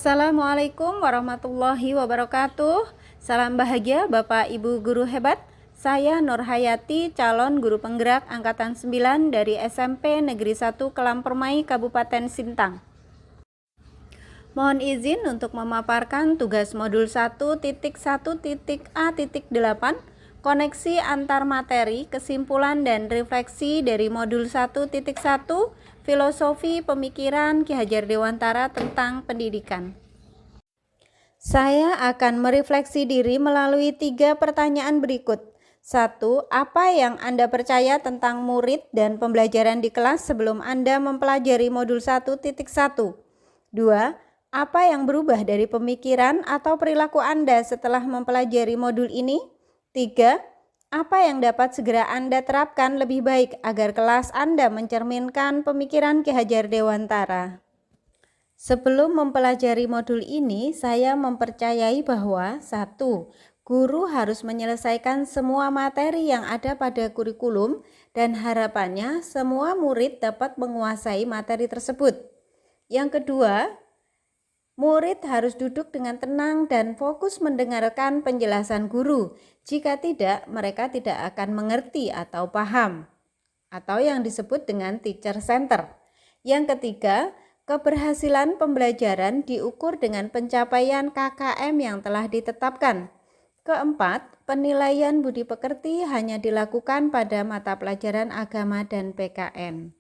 Assalamualaikum warahmatullahi wabarakatuh. Salam bahagia Bapak Ibu guru hebat. Saya Nur Hayati, calon guru penggerak angkatan 9 dari SMP Negeri 1 Kelam Permai, Kabupaten Sintang. Mohon izin untuk memaparkan tugas modul 1.1.a.8, koneksi antar materi, kesimpulan dan refleksi dari modul 1.1, filosofi pemikiran Ki Hajar Dewantara tentang pendidikan. Saya akan merefleksi diri melalui 3 pertanyaan berikut. 1. Apa yang Anda percaya tentang murid dan pembelajaran di kelas sebelum Anda mempelajari modul 1.1? 2. Apa yang berubah dari pemikiran atau perilaku Anda setelah mempelajari modul ini? 3. Apa yang dapat segera Anda terapkan lebih baik agar kelas Anda mencerminkan pemikiran Ki Hajar Dewantara? Sebelum mempelajari modul ini, saya mempercayai bahwa 1. Guru harus menyelesaikan semua materi yang ada pada kurikulum dan harapannya semua murid dapat menguasai materi tersebut. Yang kedua, murid harus duduk dengan tenang dan fokus mendengarkan penjelasan guru. Jika tidak, mereka tidak akan mengerti atau paham, atau yang disebut dengan teacher center. Yang ketiga, keberhasilan pembelajaran diukur dengan pencapaian KKM yang telah ditetapkan. Keempat, penilaian budi pekerti hanya dilakukan pada mata pelajaran agama dan PKN.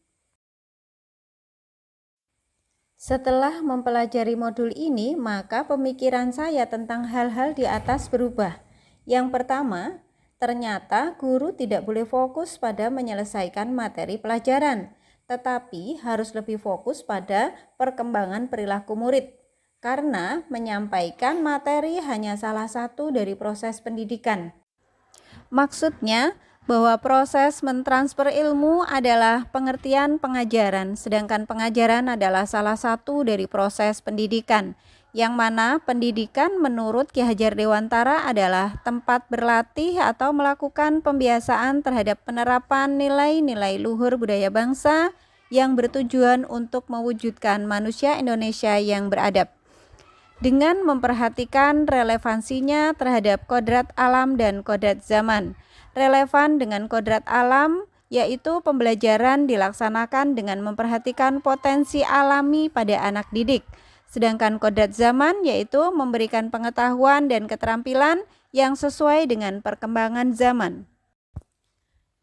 Setelah mempelajari modul ini, maka pemikiran saya tentang hal-hal di atas berubah. Yang pertama, ternyata guru tidak boleh fokus pada menyelesaikan materi pelajaran, tetapi harus lebih fokus pada perkembangan perilaku murid, karena menyampaikan materi hanya salah satu dari proses pendidikan. Maksudnya, bahwa proses mentransfer ilmu adalah pengertian pengajaran, sedangkan pengajaran adalah salah satu dari proses pendidikan, yang mana pendidikan menurut Ki Hajar Dewantara adalah tempat berlatih atau melakukan pembiasaan terhadap penerapan nilai-nilai luhur budaya bangsa yang bertujuan untuk mewujudkan manusia Indonesia yang beradab, dengan memperhatikan relevansinya terhadap kodrat alam dan kodrat zaman. Relevan dengan kodrat alam, yaitu pembelajaran dilaksanakan dengan memperhatikan potensi alami pada anak didik. Sedangkan kodrat zaman yaitu memberikan pengetahuan dan keterampilan yang sesuai dengan perkembangan zaman.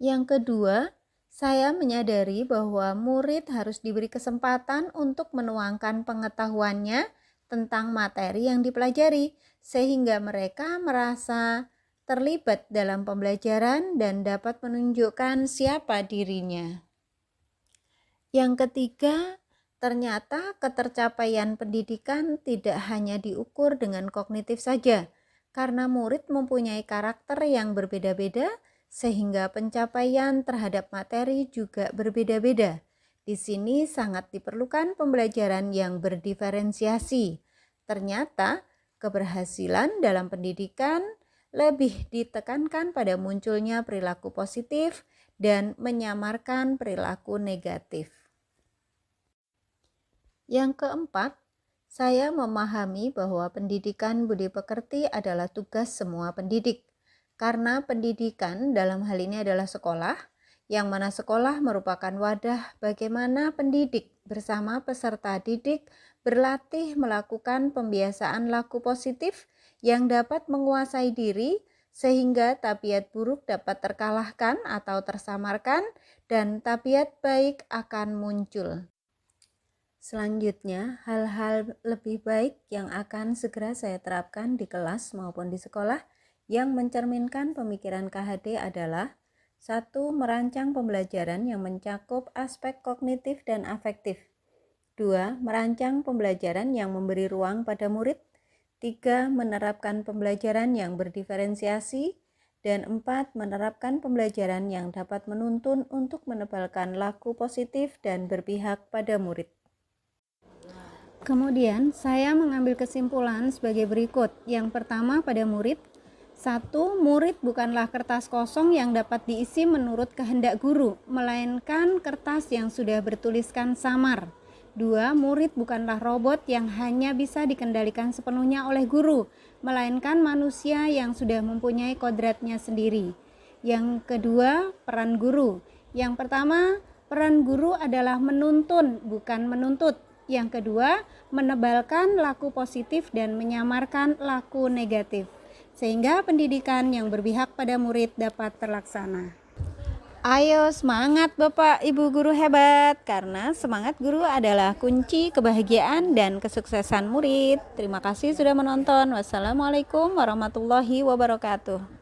Yang kedua, saya menyadari bahwa murid harus diberi kesempatan untuk menuangkan pengetahuannya tentang materi yang dipelajari, sehingga mereka merasa terlibat dalam pembelajaran dan dapat menunjukkan siapa dirinya. Yang ketiga, ternyata ketercapaian pendidikan tidak hanya diukur dengan kognitif saja, karena murid mempunyai karakter yang berbeda-beda, sehingga pencapaian terhadap materi juga berbeda-beda. Di sini sangat diperlukan pembelajaran yang berdiferensiasi. Ternyata keberhasilan dalam pendidikan lebih ditekankan pada munculnya perilaku positif dan menyamarkan perilaku negatif. Yang keempat, saya memahami bahwa pendidikan budi pekerti adalah tugas semua pendidik, karena pendidikan dalam hal ini adalah sekolah, yang mana sekolah merupakan wadah bagaimana pendidik bersama peserta didik berlatih melakukan pembiasaan laku positif yang dapat menguasai diri sehingga tabiat buruk dapat terkalahkan atau tersamarkan dan tabiat baik akan muncul. Selanjutnya, hal-hal lebih baik yang akan segera saya terapkan di kelas maupun di sekolah yang mencerminkan pemikiran KHD adalah: 1. Merancang pembelajaran yang mencakup aspek kognitif dan afektif. 2. Merancang pembelajaran yang memberi ruang pada murid. 3. Menerapkan pembelajaran yang berdiferensiasi. Dan 4. Menerapkan pembelajaran yang dapat menuntun untuk menebalkan laku positif dan berpihak pada murid. Kemudian saya mengambil kesimpulan sebagai berikut. Yang pertama pada murid. 1. Murid bukanlah kertas kosong yang dapat diisi menurut kehendak guru, melainkan kertas yang sudah bertuliskan samar. 2. Murid bukanlah robot yang hanya bisa dikendalikan sepenuhnya oleh guru, melainkan manusia yang sudah mempunyai kodratnya sendiri. Yang kedua, peran guru. Yang pertama, peran guru adalah menuntun, bukan menuntut. Yang kedua, menebalkan laku positif dan menyamarkan laku negatif, sehingga pendidikan yang berpihak pada murid dapat terlaksana. Ayo semangat Bapak Ibu guru hebat, karena semangat guru adalah kunci kebahagiaan dan kesuksesan murid. Terima kasih sudah menonton. Wassalamualaikum warahmatullahi wabarakatuh.